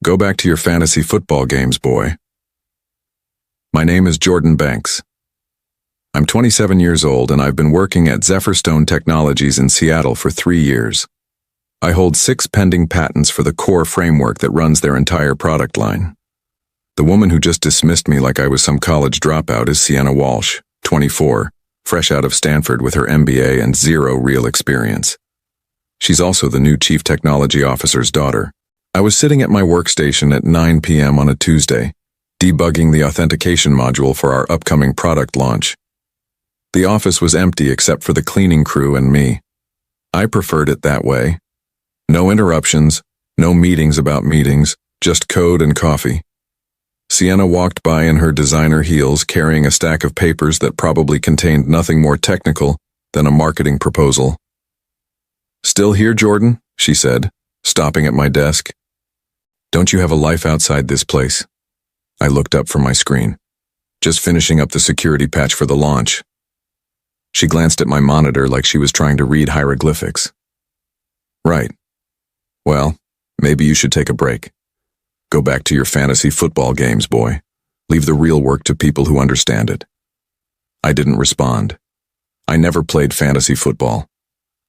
Go back to your fantasy football games, boy. My name is Jordan Banks. I'm 27 years old and I've been working at Zephyrstone Technologies in Seattle for 3 years. I hold 6 pending patents for the core framework that runs their entire product line. The woman who just dismissed me like I was some college dropout is Sienna Walsh, 24, fresh out of Stanford with her MBA and 0 real experience. She's also the new Chief Technology Officer's daughter. I was sitting at my workstation at 9 p.m. on a Tuesday, debugging the authentication module for our upcoming product launch. The office was empty except for the cleaning crew and me. I preferred it that way. No interruptions, no meetings about meetings, just code and coffee. Sienna walked by in her designer heels carrying a stack of papers that probably contained nothing more technical than a marketing proposal. "Still here, Jordan?" she said, stopping at my desk. "Don't you have a life outside this place?" I looked up from my screen. "Just finishing up the security patch for the launch." She glanced at my monitor like she was trying to read hieroglyphics. "Right. Well, maybe you should take a break. Go back to your fantasy football games, boy. Leave the real work to people who understand it." I didn't respond. I never played fantasy football.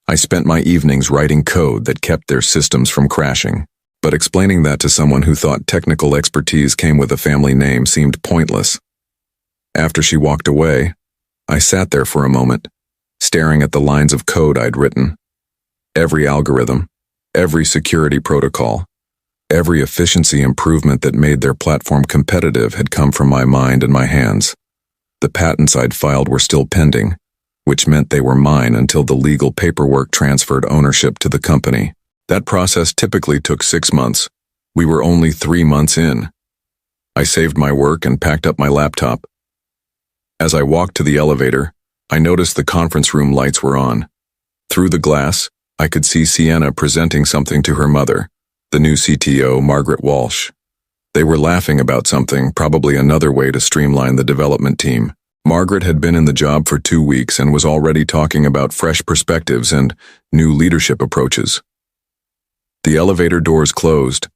I spent my evenings writing code that kept their systems from crashing, but explaining that to someone who thought technical expertise came with a family name seemed pointless. After she walked away, I sat there for a moment, staring at the lines of code I'd written. Every algorithm, every security protocol, every efficiency improvement that made their platform competitive had come from my mind and my hands. The patents I'd filed were still pending, which meant they were mine until the legal paperwork transferred ownership to the company. That process typically took 6 months. We were only 3 months in. I saved my work and packed up my laptop. As I walked to the elevator, I noticed the conference room lights were on. Through the glass, I could see Sienna presenting something to her mother, the new CTO, Margaret Walsh. They were laughing about something, probably another way to streamline the development team. Margaret had been in the job for 2 weeks and was already talking about fresh perspectives and new leadership approaches. The elevator doors closed,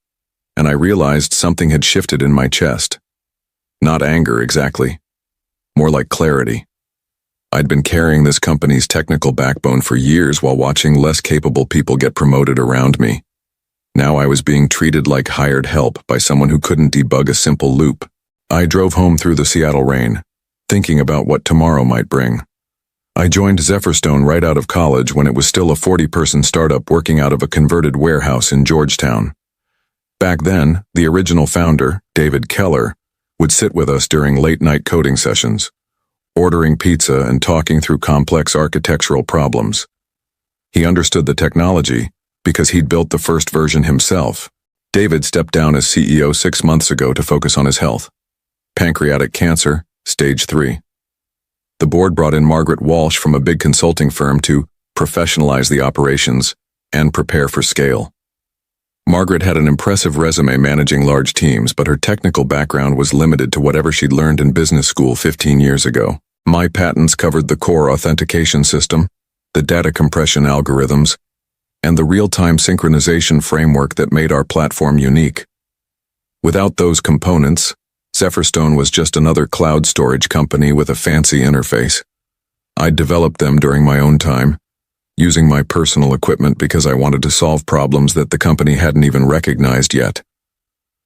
and I realized something had shifted in my chest. Not anger exactly, more like clarity. I'd been carrying this company's technical backbone for years while watching less capable people get promoted around me. Now I was being treated like hired help by someone who couldn't debug a simple loop. I drove home through the Seattle rain, thinking about what tomorrow might bring. I joined Zephyrstone right out of college when it was still a 40-person startup working out of a converted warehouse in Georgetown. Back then, the original founder, David Keller, would sit with us during late-night coding sessions, ordering pizza and talking through complex architectural problems. He understood the technology because he'd built the first version himself. David stepped down as CEO 6 months ago to focus on his health. Pancreatic cancer, stage 3. The board brought in Margaret Walsh from a big consulting firm to professionalize the operations and prepare for scale. Margaret had an impressive resume managing large teams, but her technical background was limited to whatever she'd learned in business school 15 years ago. My patents covered the core authentication system, the data compression algorithms, and the real-time synchronization framework that made our platform unique. Without those components, Zephyrstone was just another cloud storage company with a fancy interface. I'd developed them during my own time, using my personal equipment because I wanted to solve problems that the company hadn't even recognized yet.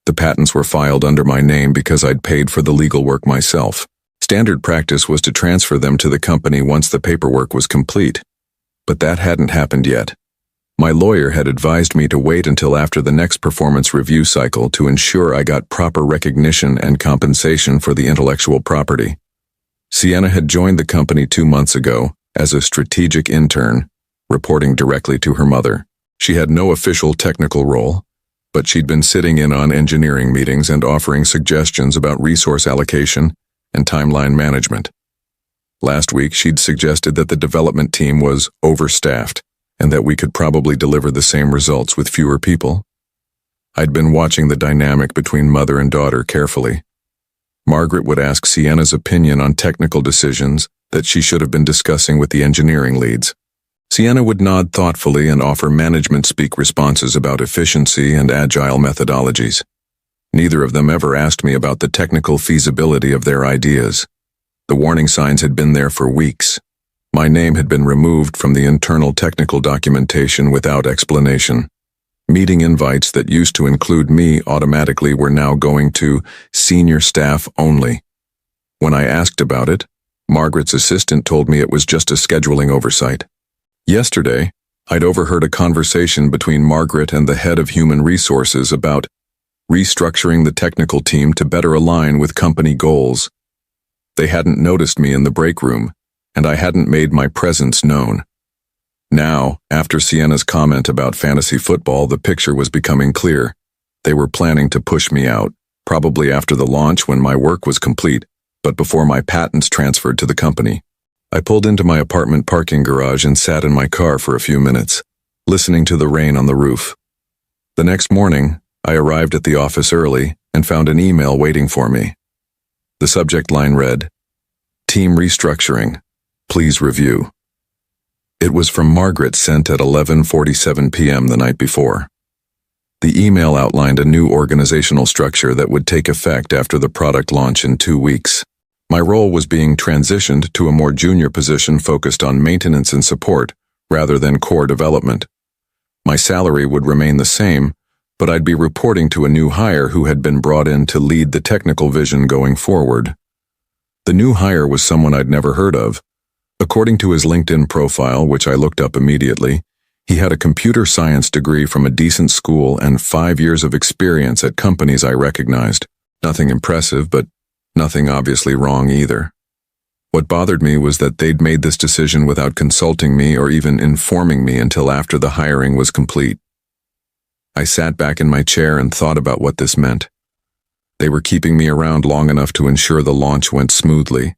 The patents were filed under my name because I'd paid for the legal work myself. Standard practice was to transfer them to the company once the paperwork was complete. But that hadn't happened yet. My lawyer had advised me to wait until after the next performance review cycle to ensure I got proper recognition and compensation for the intellectual property. Sienna had joined the company 2 months ago as a strategic intern, reporting directly to her mother. She had no official technical role, but she'd been sitting in on engineering meetings and offering suggestions about resource allocation and timeline management. Last week, she'd suggested that the development team was overstaffed and that we could probably deliver the same results with fewer people. I'd been watching the dynamic between mother and daughter carefully. Margaret would ask Sienna's opinion on technical decisions that she should have been discussing with the engineering leads. Sienna would nod thoughtfully and offer management speak responses about efficiency and agile methodologies. Neither of them ever asked me about the technical feasibility of their ideas. The warning signs had been there for weeks. My name had been removed from the internal technical documentation without explanation. Meeting invites that used to include me automatically were now going to senior staff only. When I asked about it, Margaret's assistant told me it was just a scheduling oversight. Yesterday, I'd overheard a conversation between Margaret and the head of human resources about restructuring the technical team to better align with company goals. They hadn't noticed me in the break room, and I hadn't made my presence known. Now, after Sienna's comment about fantasy football, the picture was becoming clear. They were planning to push me out, probably after the launch when my work was complete, but before my patents transferred to the company. I pulled into my apartment parking garage and sat in my car for a few minutes, listening to the rain on the roof. The next morning, I arrived at the office early and found an email waiting for me. The subject line read, "Team restructuring. Please review." It was from Margaret, sent at 11:47 p.m. the night before. The email outlined a new organizational structure that would take effect after the product launch in 2 weeks. My role was being transitioned to a more junior position focused on maintenance and support rather than core development. My salary would remain the same, but I'd be reporting to a new hire who had been brought in to lead the technical vision going forward. The new hire was someone I'd never heard of. According to his LinkedIn profile, which I looked up immediately, he had a computer science degree from a decent school and 5 years of experience at companies I recognized. Nothing impressive, but nothing obviously wrong either. What bothered me was that they'd made this decision without consulting me or even informing me until after the hiring was complete. I sat back in my chair and thought about what this meant. They were keeping me around long enough to ensure the launch went smoothly,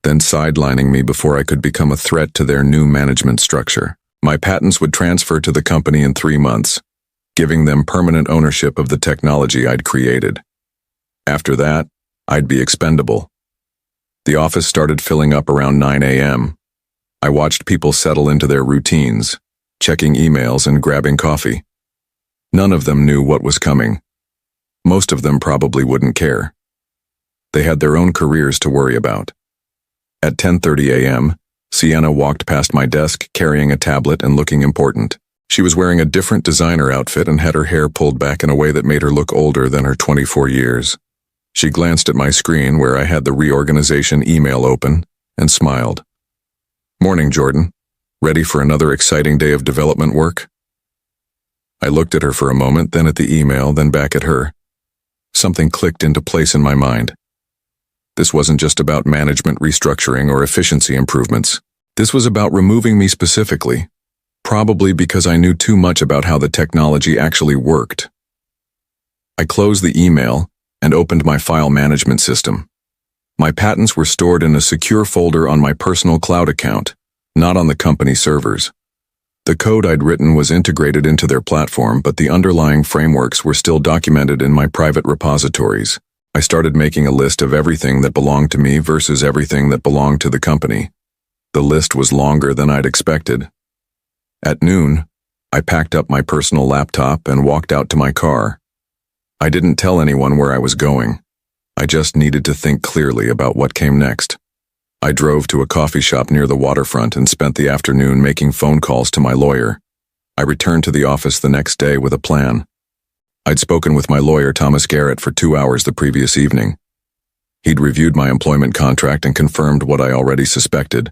then sidelining me before I could become a threat to their new management structure. My patents would transfer to the company in 3 months, giving them permanent ownership of the technology I'd created. After that, I'd be expendable. The office started filling up around 9 a.m. I watched people settle into their routines, checking emails and grabbing coffee. None of them knew what was coming. Most of them probably wouldn't care. They had their own careers to worry about. At 10:30 a.m., Sienna walked past my desk carrying a tablet and looking important. She was wearing a different designer outfit and had her hair pulled back in a way that made her look older than her 24 years. She glanced at my screen where I had the reorganization email open and smiled. "Morning, Jordan. Ready for another exciting day of development work?" I looked at her for a moment, then at the email, then back at her. Something clicked into place in my mind. This wasn't just about management restructuring or efficiency improvements. This was about removing me specifically, probably because I knew too much about how the technology actually worked. I closed the email and opened my file management system. My patents were stored in a secure folder on my personal cloud account, not on the company servers. The code I'd written was integrated into their platform, but the underlying frameworks were still documented in my private repositories. I started making a list of everything that belonged to me versus everything that belonged to the company. The list was longer than I'd expected. At noon, I packed up my personal laptop and walked out to my car. I didn't tell anyone where I was going. I just needed to think clearly about what came next. I drove to a coffee shop near the waterfront and spent the afternoon making phone calls to my lawyer. I returned to the office the next day with a plan. I'd spoken with my lawyer, Thomas Garrett, for 2 hours the previous evening. He'd reviewed my employment contract and confirmed what I already suspected.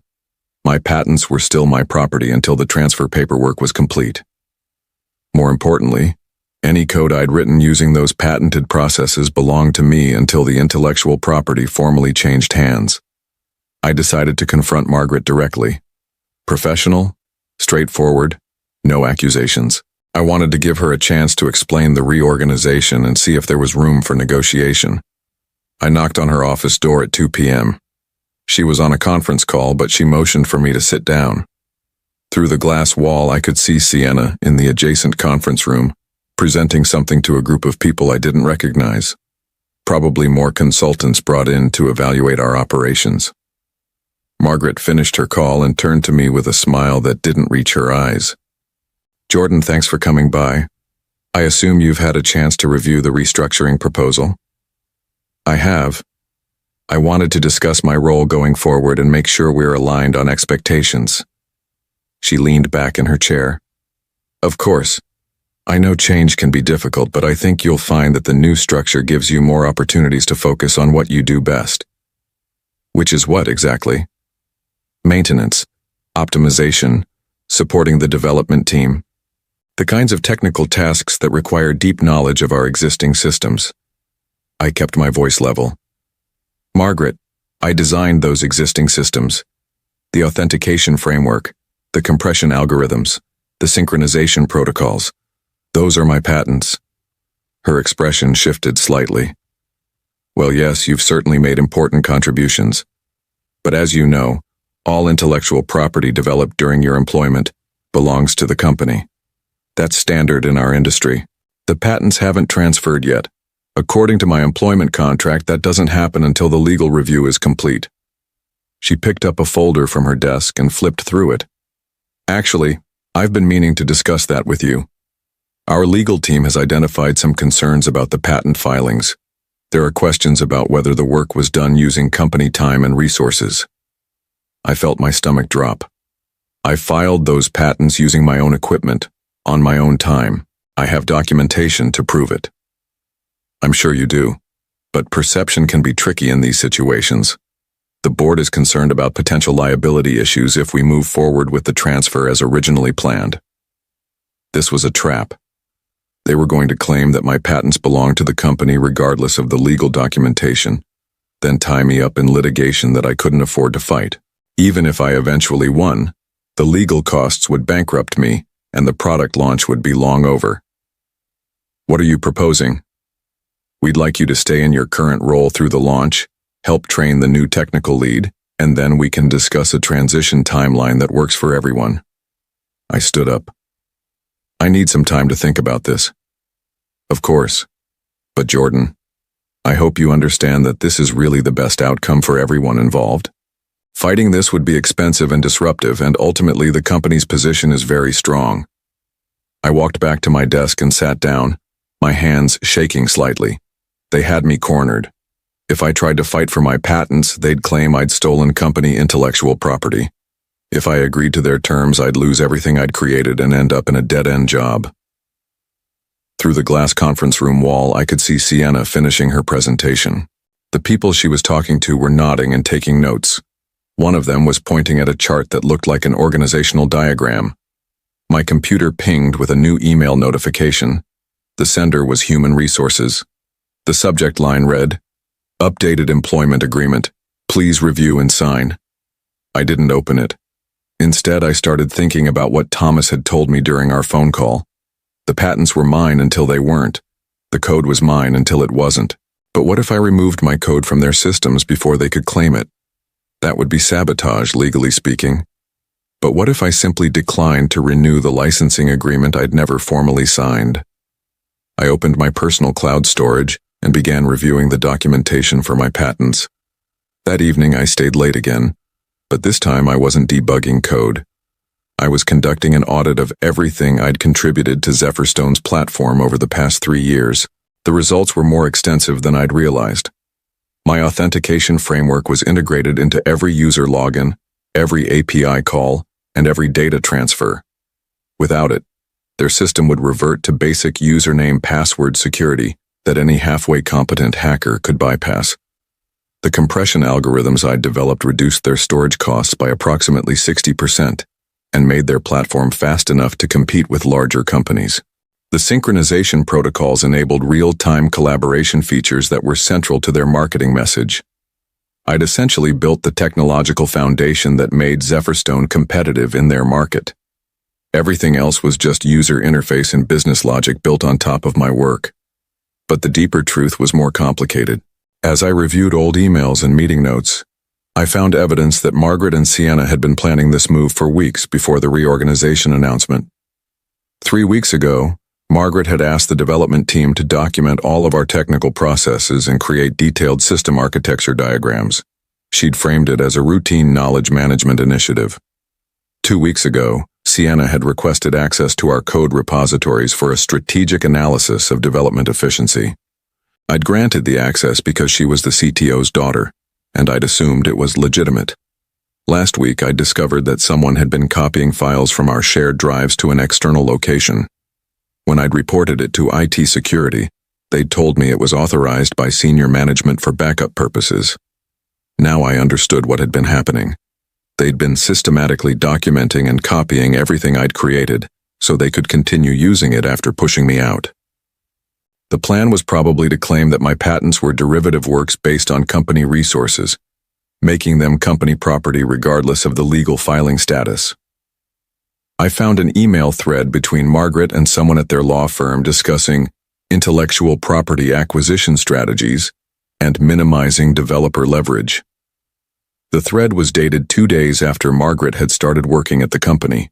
My patents were still my property until the transfer paperwork was complete. More importantly, any code I'd written using those patented processes belonged to me until the intellectual property formally changed hands. I decided to confront Margaret directly. Professional, straightforward, no accusations. I wanted to give her a chance to explain the reorganization and see if there was room for negotiation. I knocked on her office door at 2 p.m. She was on a conference call, but she motioned for me to sit down. Through the glass wall, I could see Sienna in the adjacent conference room, presenting something to a group of people I didn't recognize. Probably more consultants brought in to evaluate our operations. Margaret finished her call and turned to me with a smile that didn't reach her eyes. "Jordan, thanks for coming by. I assume you've had a chance to review the restructuring proposal? I have. I wanted to discuss my role going forward and make sure we're aligned on expectations. She leaned back in her chair. Of course. I know change can be difficult, but I think you'll find that the new structure gives you more opportunities to focus on what you do best. Which is what exactly? Maintenance, optimization, supporting the development team. The kinds of technical tasks that require deep knowledge of our existing systems. I kept my voice level. Margaret, I designed those existing systems. The authentication framework, the compression algorithms, the synchronization protocols. Those are my patents. Her expression shifted slightly. Well, yes, you've certainly made important contributions. But as you know, all intellectual property developed during your employment belongs to the company. That's standard in our industry. The patents haven't transferred yet. According to my employment contract, that doesn't happen until the legal review is complete. She picked up a folder from her desk and flipped through it. Actually, I've been meaning to discuss that with you. Our legal team has identified some concerns about the patent filings. There are questions about whether the work was done using company time and resources. I felt my stomach drop. I filed those patents using my own equipment, on my own time. I have documentation to prove it. I'm sure you do, but perception can be tricky in these situations. The board is concerned about potential liability issues if we move forward with the transfer as originally planned. This was a trap. They were going to claim that my patents belonged to the company regardless of the legal documentation, then tie me up in litigation that I couldn't afford to fight. Even if I eventually won, the legal costs would bankrupt me and the product launch would be long over. What are you proposing? We'd like you to stay in your current role through the launch, help train the new technical lead, and then we can discuss a transition timeline that works for everyone. I stood up. I need some time to think about this. Of course. But Jordan, I hope you understand that this is really the best outcome for everyone involved. Fighting this would be expensive and disruptive, and ultimately the company's position is very strong. I walked back to my desk and sat down, my hands shaking slightly. They had me cornered. If I tried to fight for my patents, they'd claim I'd stolen company intellectual property. If I agreed to their terms, I'd lose everything I'd created and end up in a dead-end job. Through the glass conference room wall, I could see Sienna finishing her presentation. The people she was talking to were nodding and taking notes. One of them was pointing at a chart that looked like an organizational diagram. My computer pinged with a new email notification. The sender was Human Resources. The subject line read, "Updated Employment Agreement. Please review and sign." I didn't open it. Instead, I started thinking about what Thomas had told me during our phone call. The patents were mine until they weren't. The code was mine until it wasn't. But what if I removed my code from their systems before they could claim it? That would be sabotage, legally speaking. But what if I simply declined to renew the licensing agreement I'd never formally signed? I opened my personal cloud storage and began reviewing the documentation for my patents. That evening I stayed late again, but this time I wasn't debugging code. I was conducting an audit of everything I'd contributed to Zephyrstone's platform over the past 3 years. The results were more extensive than I'd realized. My authentication framework was integrated into every user login, every API call, and every data transfer. Without it, their system would revert to basic username password security that any halfway competent hacker could bypass. The compression algorithms I'd developed reduced their storage costs by approximately 60% and made their platform fast enough to compete with larger companies. The synchronization protocols enabled real-time collaboration features that were central to their marketing message. I'd essentially built the technological foundation that made Zephyrstone competitive in their market. Everything else was just user interface and business logic built on top of my work. But the deeper truth was more complicated. As I reviewed old emails and meeting notes, I found evidence that Margaret and Sienna had been planning this move for weeks before the reorganization announcement. 3 weeks ago, Margaret had asked the development team to document all of our technical processes and create detailed system architecture diagrams. She'd framed it as a routine knowledge management initiative. 2 weeks ago, Sienna had requested access to our code repositories for a strategic analysis of development efficiency. I'd granted the access because she was the CTO's daughter, and I'd assumed it was legitimate. Last week, I discovered that someone had been copying files from our shared drives to an external location. When I'd reported it to IT security, they'd told me it was authorized by senior management for backup purposes. Now I understood what had been happening. They'd been systematically documenting and copying everything I'd created, so they could continue using it after pushing me out. The plan was probably to claim that my patents were derivative works based on company resources, making them company property regardless of the legal filing status. I found an email thread between Margaret and someone at their law firm discussing intellectual property acquisition strategies and minimizing developer leverage. The thread was dated 2 days after Margaret had started working at the company.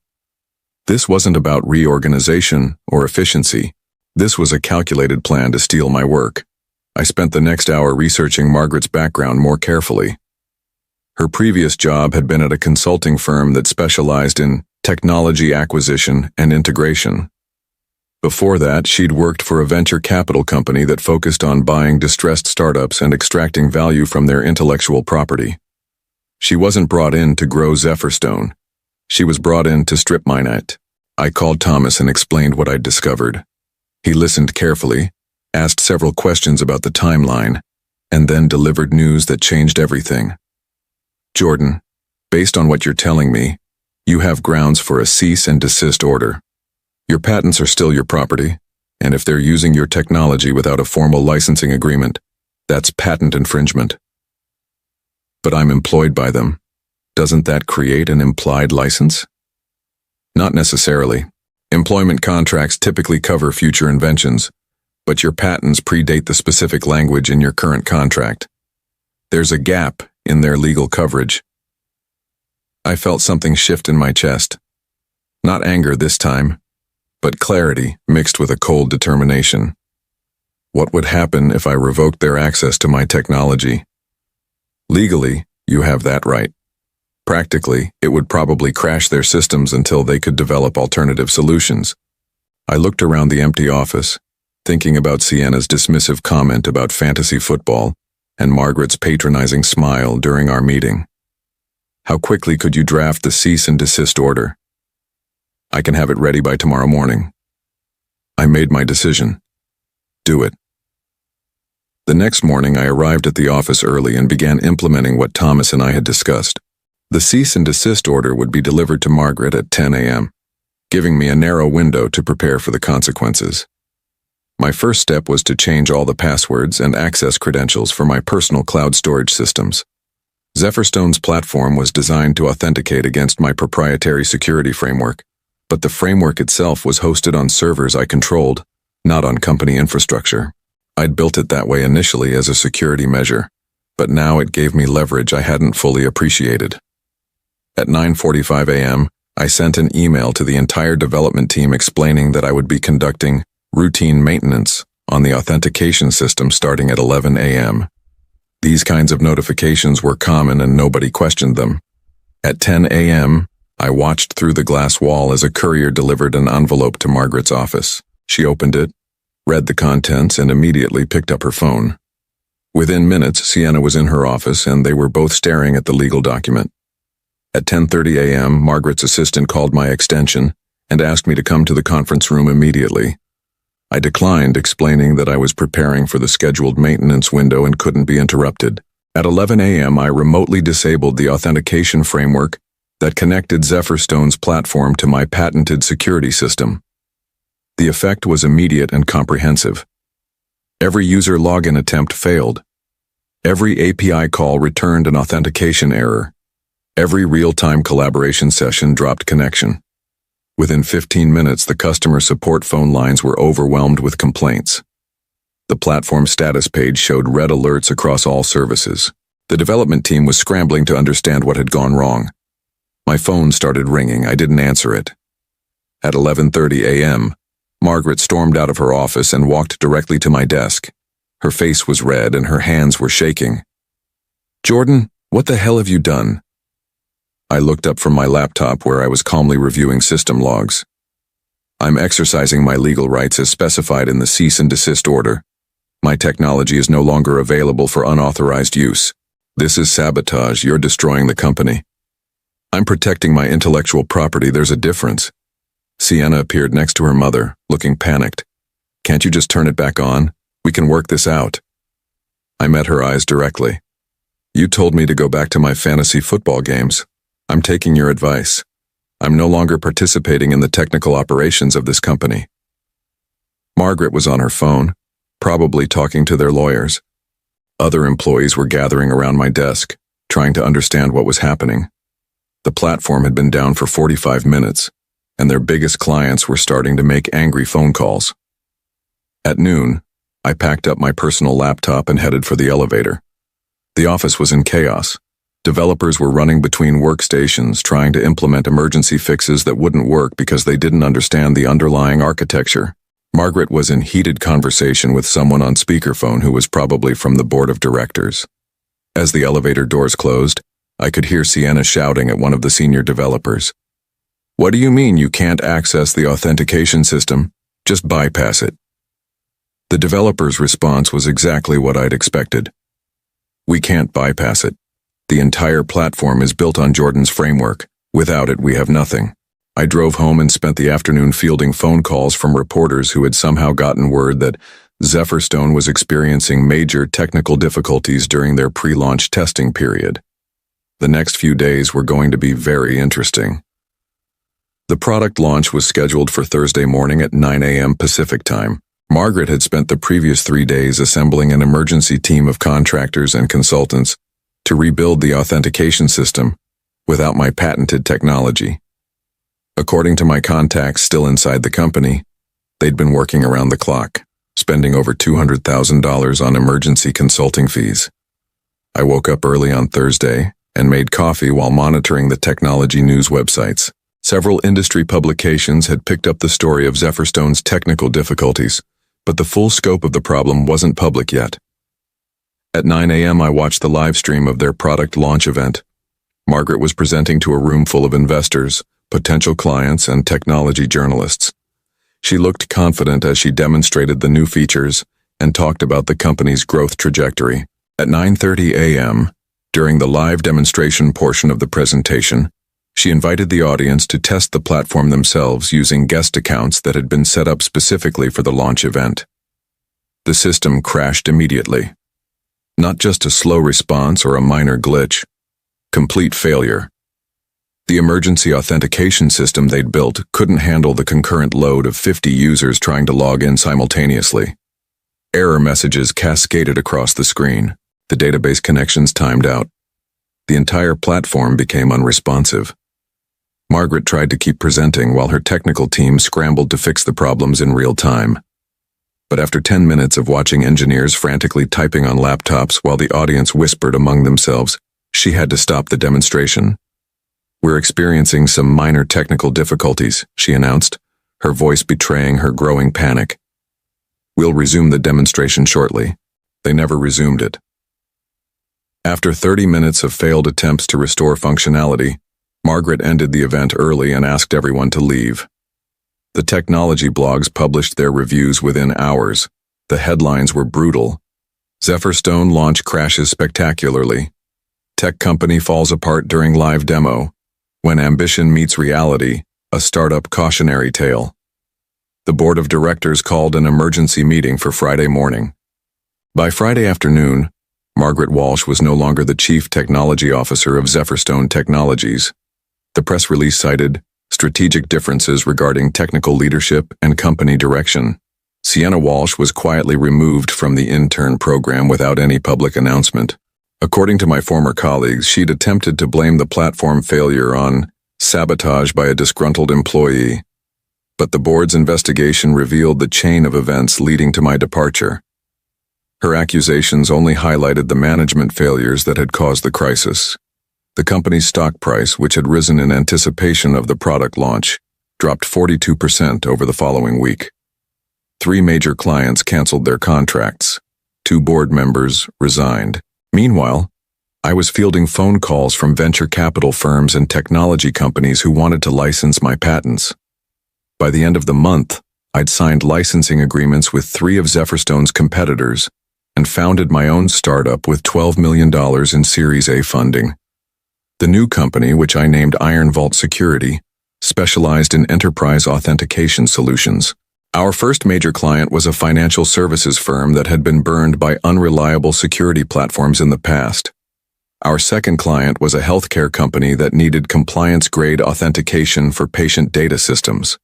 This wasn't about reorganization or efficiency. This was a calculated plan to steal my work. I spent the next hour researching Margaret's background more carefully. Her previous job had been at a consulting firm that specialized in technology acquisition and integration. Before that, she'd worked for a venture capital company that focused on buying distressed startups and extracting value from their intellectual property. She wasn't brought in to grow Zephyrstone. She was brought in to strip mine it. I called Thomas and explained what I'd discovered. He listened carefully, asked several questions about the timeline, and then delivered news that changed everything. Jordan, based on what you're telling me, you have grounds for a cease and desist order. Your patents are still your property, and if they're using your technology without a formal licensing agreement, that's patent infringement. But I'm employed by them. Doesn't that create an implied license? Not necessarily. Employment contracts typically cover future inventions, but your patents predate the specific language in your current contract. There's a gap in their legal coverage. I felt something shift in my chest. Not anger this time, but clarity mixed with a cold determination. What would happen if I revoked their access to my technology? Legally, you have that right. Practically, it would probably crash their systems until they could develop alternative solutions. I looked around the empty office, thinking about Sienna's dismissive comment about fantasy football and Margaret's patronizing smile during our meeting. How quickly could you draft the cease and desist order? I can have it ready by tomorrow morning. I made my decision. Do it. The next morning, I arrived at the office early and began implementing what Thomas and I had discussed. The cease and desist order would be delivered to Margaret at 10 a.m., giving me a narrow window to prepare for the consequences. My first step was to change all the passwords and access credentials for my personal cloud storage systems. Zephyrstone's platform was designed to authenticate against my proprietary security framework, but the framework itself was hosted on servers I controlled, not on company infrastructure. I'd built it that way initially as a security measure, but now it gave me leverage I hadn't fully appreciated. At 9:45 a.m., I sent an email to the entire development team explaining that I would be conducting routine maintenance on the authentication system starting at 11 a.m. These kinds of notifications were common and nobody questioned them. At 10 a.m., I watched through the glass wall as a courier delivered an envelope to Margaret's office. She opened it, read the contents, and immediately picked up her phone. Within minutes, Sienna was in her office and they were both staring at the legal document. At 10:30 a.m., Margaret's assistant called my extension and asked me to come to the conference room immediately. I declined, explaining that I was preparing for the scheduled maintenance window and couldn't be interrupted. At 11 a.m., I remotely disabled the authentication framework that connected Zephyrstone's platform to my patented security system. The effect was immediate and comprehensive. Every user login attempt failed. Every API call returned an authentication error. Every real-time collaboration session dropped connection. Within 15 minutes, the customer support phone lines were overwhelmed with complaints. The platform status page showed red alerts across all services. The development team was scrambling to understand what had gone wrong. My phone started ringing. I didn't answer it. At 11:30 a.m., Margaret stormed out of her office and walked directly to my desk. Her face was red and her hands were shaking. "Jordan, what the hell have you done?" I looked up from my laptop where I was calmly reviewing system logs. I'm exercising my legal rights as specified in the cease and desist order. My technology is no longer available for unauthorized use. This is sabotage. You're destroying the company. I'm protecting my intellectual property. There's a difference. Sienna appeared next to her mother, looking panicked. Can't you just turn it back on? We can work this out. I met her eyes directly. You told me to go back to my fantasy football games. I'm taking your advice. I'm no longer participating in the technical operations of this company. Margaret was on her phone, probably talking to their lawyers. Other employees were gathering around my desk, trying to understand what was happening. The platform had been down for 45 minutes, and their biggest clients were starting to make angry phone calls. At noon, I packed up my personal laptop and headed for the elevator. The office was in chaos. Developers were running between workstations trying to implement emergency fixes that wouldn't work because they didn't understand the underlying architecture. Margaret was in heated conversation with someone on speakerphone who was probably from the board of directors. As the elevator doors closed, I could hear Sienna shouting at one of the senior developers. What do you mean you can't access the authentication system? Just bypass it. The developer's response was exactly what I'd expected. We can't bypass it. The entire platform is built on Jordan's framework. Without it, we have nothing. I drove home and spent the afternoon fielding phone calls from reporters who had somehow gotten word that Zephyrstone was experiencing major technical difficulties during their pre-launch testing period. The next few days were going to be very interesting. The product launch was scheduled for Thursday morning at 9 a.m. Pacific time. Margaret had spent the previous 3 days assembling an emergency team of contractors and consultants to rebuild the authentication system without my patented technology. According to my contacts still inside the company, they'd been working around the clock, spending over $200,000 on emergency consulting fees. I woke up early on Thursday and made coffee while monitoring the technology news websites. Several industry publications had picked up the story of Zephyrstone's technical difficulties, but the full scope of the problem wasn't public yet. At 9 a.m. I watched the live stream of their product launch event. Margaret was presenting to a room full of investors, potential clients, and technology journalists. She looked confident as she demonstrated the new features and talked about the company's growth trajectory. At 9:30 a.m., during the live demonstration portion of the presentation, she invited the audience to test the platform themselves using guest accounts that had been set up specifically for the launch event. The system crashed immediately. Not just a slow response or a minor glitch. Complete failure. The emergency authentication system they'd built couldn't handle the concurrent load of 50 users trying to log in simultaneously. Error messages cascaded across the screen. The database connections timed out. The entire platform became unresponsive. Margaret tried to keep presenting while her technical team scrambled to fix the problems in real time. But after 10 minutes of watching engineers frantically typing on laptops while the audience whispered among themselves, she had to stop the demonstration. We're experiencing some minor technical difficulties, she announced, her voice betraying her growing panic. We'll resume the demonstration shortly. They never resumed it. After 30 minutes of failed attempts to restore functionality, Margaret ended the event early and asked everyone to leave. The technology blogs published their reviews within hours. The headlines were brutal. Zephyrstone launch crashes spectacularly. Tech company falls apart during live demo. When ambition meets reality, a startup cautionary tale. The board of directors called an emergency meeting for Friday morning. By Friday afternoon, Margaret Walsh was no longer the chief technology officer of Zephyrstone Technologies. The press release cited strategic differences regarding technical leadership and company direction. Sienna Walsh was quietly removed from the intern program without any public announcement. According to my former colleagues, she'd attempted to blame the platform failure on sabotage by a disgruntled employee. But the board's investigation revealed the chain of events leading to my departure. Her accusations only highlighted the management failures that had caused the crisis. The company's stock price, which had risen in anticipation of the product launch, dropped 42% over the following week. 3 major clients canceled their contracts. 2 board members resigned. Meanwhile, I was fielding phone calls from venture capital firms and technology companies who wanted to license my patents. By the end of the month, I'd signed licensing agreements with 3 of Zephyrstone's competitors and founded my own startup with $12 million in Series A funding. The new company, which I named Iron Vault Security, specialized in enterprise authentication solutions. Our first major client was a financial services firm that had been burned by unreliable security platforms in the past. Our second client was a healthcare company that needed compliance-grade authentication for patient data systems.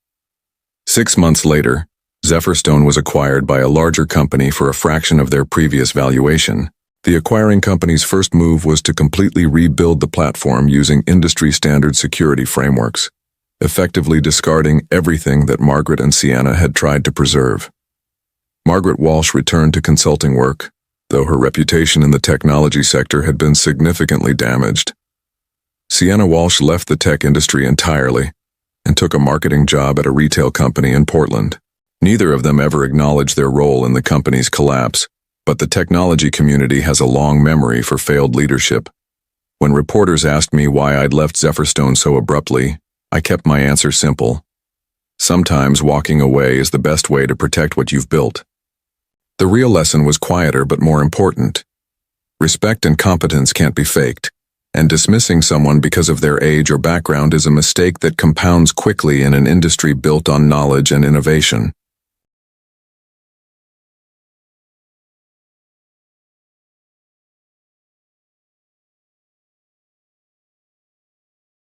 6 months later, Zephyrstone was acquired by a larger company for a fraction of their previous valuation. The acquiring company's first move was to completely rebuild the platform using industry-standard security frameworks, effectively discarding everything that Margaret and Sienna had tried to preserve. Margaret Walsh returned to consulting work, though her reputation in the technology sector had been significantly damaged. Sienna Walsh left the tech industry entirely and took a marketing job at a retail company in Portland. Neither of them ever acknowledged their role in the company's collapse, but the technology community has a long memory for failed leadership. When reporters asked me why I'd left Zephyrstone so abruptly, I kept my answer simple. Sometimes walking away is the best way to protect what you've built. The real lesson was quieter but more important. Respect and competence can't be faked, and dismissing someone because of their age or background is a mistake that compounds quickly in an industry built on knowledge and innovation.